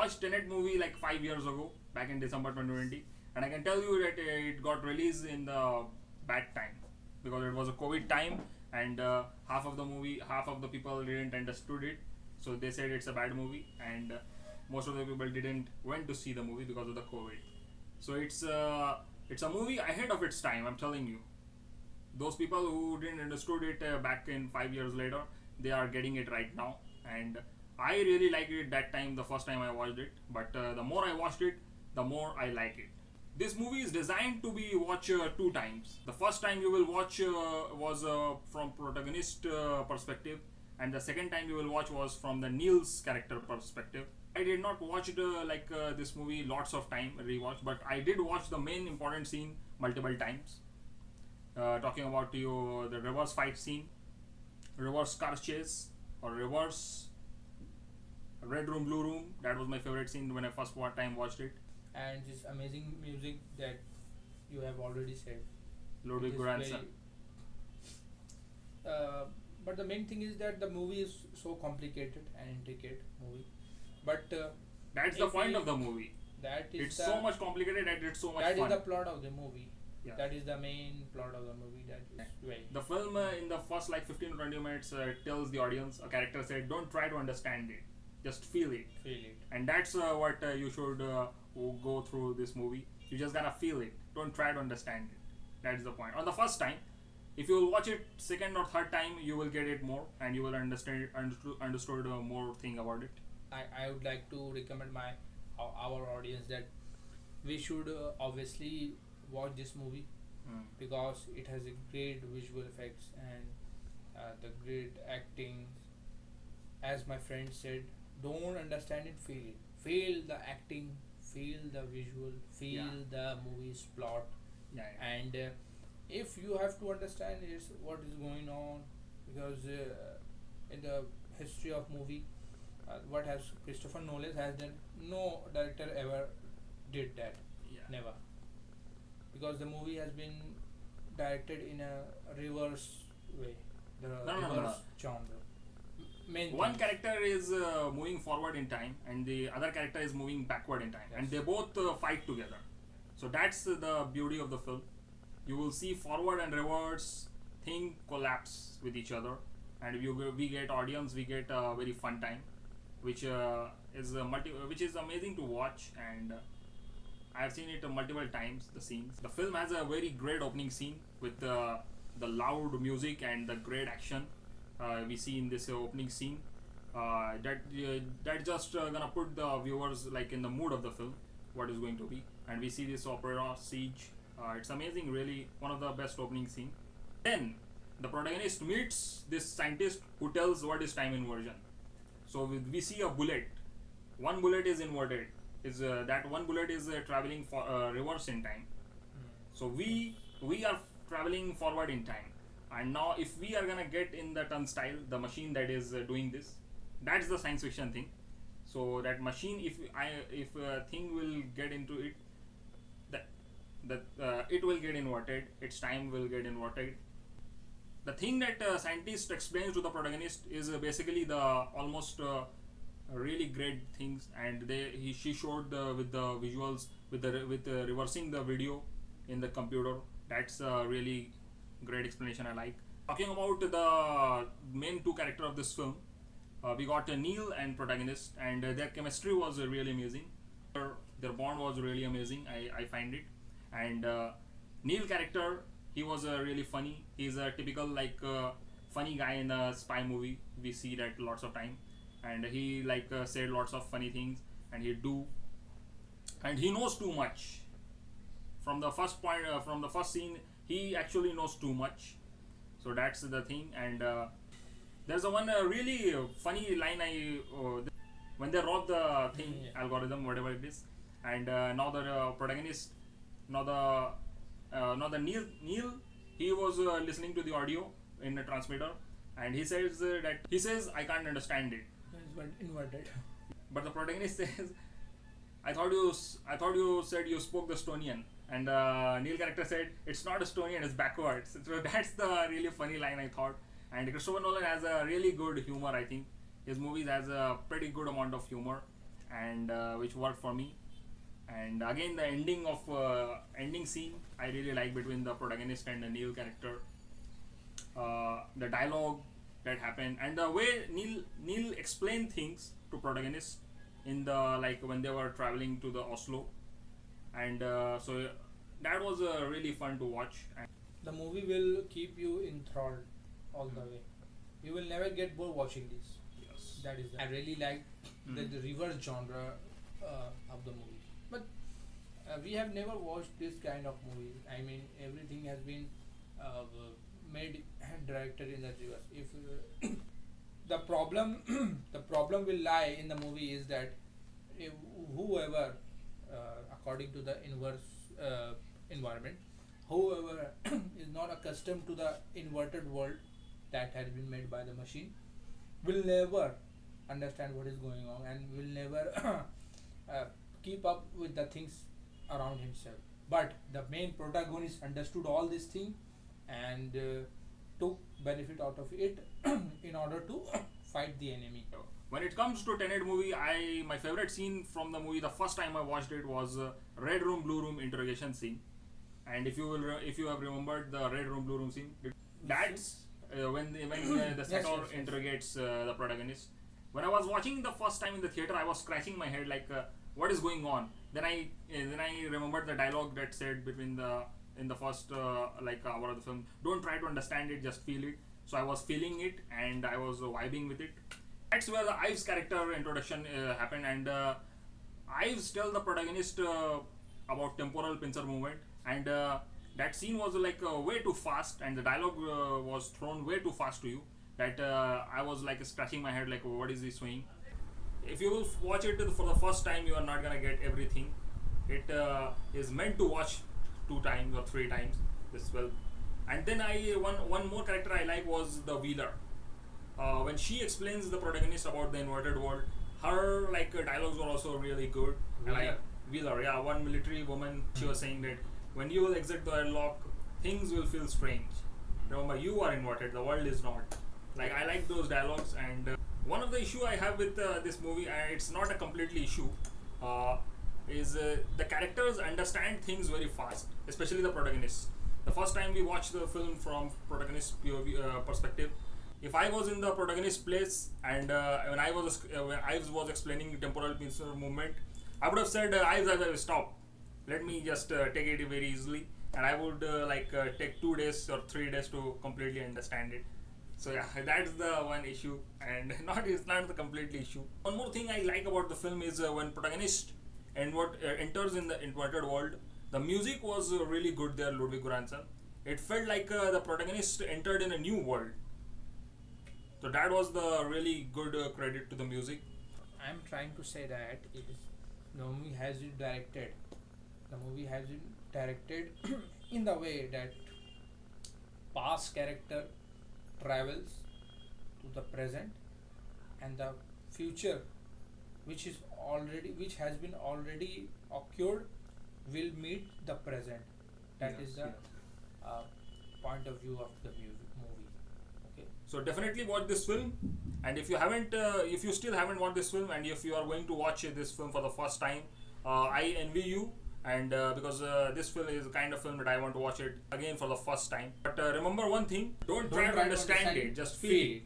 watched Tenet movie like 5 years ago, back in December 2020, and I can tell you that it got released in the bad time because it was a COVID time, and half of the people didn't understood it, so they said it's a bad movie, and most of the people didn't went to see the movie because of the COVID. So it's a movie ahead of its time. I'm telling you, those people who didn't understood it back in 5 years later, they are getting it right now, and I really liked it that time, the first time I watched it. But the more I watched it, the more I like it. This movie is designed to be watched two times. The first time you will watch was from protagonist perspective, and the second time you will watch was from the Neil's character perspective. I did not watch this movie lots of time rewatch, but I did watch the main important scene multiple times. Talking about the reverse fight scene, reverse car chase, or reverse red room blue room. That was my favorite scene when I first time watched it. And this amazing music that you have already said. Ludwig Göransson. But the main thing is that the movie is so complicated and intricate movie. But that's the point of the movie. That is it's so much complicated and it's so much that fun. That is the plot of the movie. Yeah. That is the main plot of the movie. That is very. The film in the first like 15 to 20 minutes tells the audience, a character said, don't try to understand it, just feel it. Feel it. And that's what you should go through this movie. You just gotta feel it. Don't try to understand it. That's the point. On the first time, if you will watch it second or third time, you will get it more and you will understood more thing about it. I would like to recommend our audience that we should obviously watch this movie because it has a great visual effects and the great acting. As my friend said, don't understand it, feel it. Feel the acting, feel the visual, feel the movie's plot. And if you have to understand what is going on, because in the history of movie, what has Christopher Nolan has done, no director ever did that. Never. Because the movie has been directed in a reverse way, the reverse genre. One character is moving forward in time and the other character is moving backward in time, and they both fight together. So that's the beauty of the film. You will see forward and reverse thing collapse with each other, and we get audience, we get a very fun time, which is amazing to watch, and I have seen it multiple times. The scenes, the film has a very great opening scene with the loud music and the great action we see in this opening scene. That just gonna put the viewers like in the mood of the film, what is going to be, and we see this opera siege. It's amazing, really one of the best opening scene. Then the protagonist meets this scientist who tells what is time inversion. So we see a bullet. One bullet is inverted. That one bullet is traveling for reverse in time. So we are traveling forward in time. And now if we are gonna get in the turnstile, the machine that is doing this, that's the science fiction thing. So that machine, if a thing will get into it, it will get inverted. Its time will get inverted. The thing that scientist explains to the protagonist is basically the almost really great things, and she showed with the visuals with reversing the video in the computer. That's a really great explanation I like. Talking about the main two characters of this film, we got Neil and protagonist, and their chemistry was really amazing. Their bond was really amazing, I find it. And Neil character, he was really funny. He's a typical funny guy in a spy movie. We see that lots of time, and he said lots of funny things, and he knows too much. From the first scene, he actually knows too much. So that's the thing. And there's a one really funny line when they rob the thing, algorithm, whatever it is, and now the protagonist, now the Neil, he was listening to the audio in a transmitter, and he says I can't understand it. It's inverted. But the protagonist says, I thought you said you spoke the Estonian, and Neil character said it's not Estonian, it's backwards. So that's the really funny line, I thought. And Christopher Nolan has a really good humor. I think his movies has a pretty good amount of humor, and which worked for me. And again, the ending scene I really like between the protagonist and the Neil character. The dialogue that happened and the way Neil explained things to protagonist in the like when they were traveling to the Oslo, and so that was really fun to watch. And The movie will keep you enthralled all the way. You will never get bored watching this. yes, That is, I really like the reverse genre of the movie. But we have never watched this kind of movie. I mean, everything has been made and directed in the reverse. If the problem, the problem will lie in the movie is that if whoever, according to the inverse environment, whoever is not accustomed to the inverted world that has been made by the machine will never understand what is going on and will never keep up with the things around himself. But the main protagonist understood all these things and took benefit out of it in order to fight the enemy. when it comes to Tenet movie, my favorite scene from the movie the first time I watched it was red room blue room interrogation scene. And if you have remembered the red room blue room scene, that's when the senator yes. interrogates the protagonist. When I was watching the first time in the theater, I was scratching my head like, what is going on? Then I remembered the dialogue that said between the in the first hour of the film. Don't try to understand it, just feel it. So I was feeling it and I was vibing with it. That's where the Ives character introduction happened, and Ives tell the protagonist about temporal pincer movement, and that scene was like way too fast, and the dialogue was thrown way too fast to you. That I was like scratching my head, like what is he saying? If you will watch it for the first time, you are not gonna get everything. It is meant to watch 2 times or 3 times this well. And then one more character I like was the Wheeler. When she explains the protagonist about the inverted world, her dialogues were also really good. And Wheeler, yeah, one military woman. She was saying that when you will exit the airlock, things will feel strange. Remember, you are inverted. The world is not. Like, I like those dialogues. And one of the issue I have with this movie, it's not a completely issue, is the characters understand things very fast, especially the protagonist. The first time we watched the film from protagonist POV perspective, if I was in the protagonist place and when Ives was explaining temporal pincer movement, I would have said, Ives, stop. Let me just take it very easily, and I would take 2 days or 3 days to completely understand it. So yeah, that's the one issue, and it's not the completely issue. One more thing I like about the film is when protagonist enters in the inverted world, the music was really good there, Ludwig Göransson. It felt like the protagonist entered in a new world. So that was the really good credit to the music. I'm trying to say that the movie has been directed. The movie has been directed in the way that past character travels to the present, and the future, which has been already occurred, will meet the present. That is the point of view of the movie. Okay. So definitely watch this film, and if you still haven't watched this film, and if you are going to watch this film for the first time, I envy you. And because this film is the kind of film that I want to watch it again for the first time. But remember one thing: don't try to understand it, just feel it.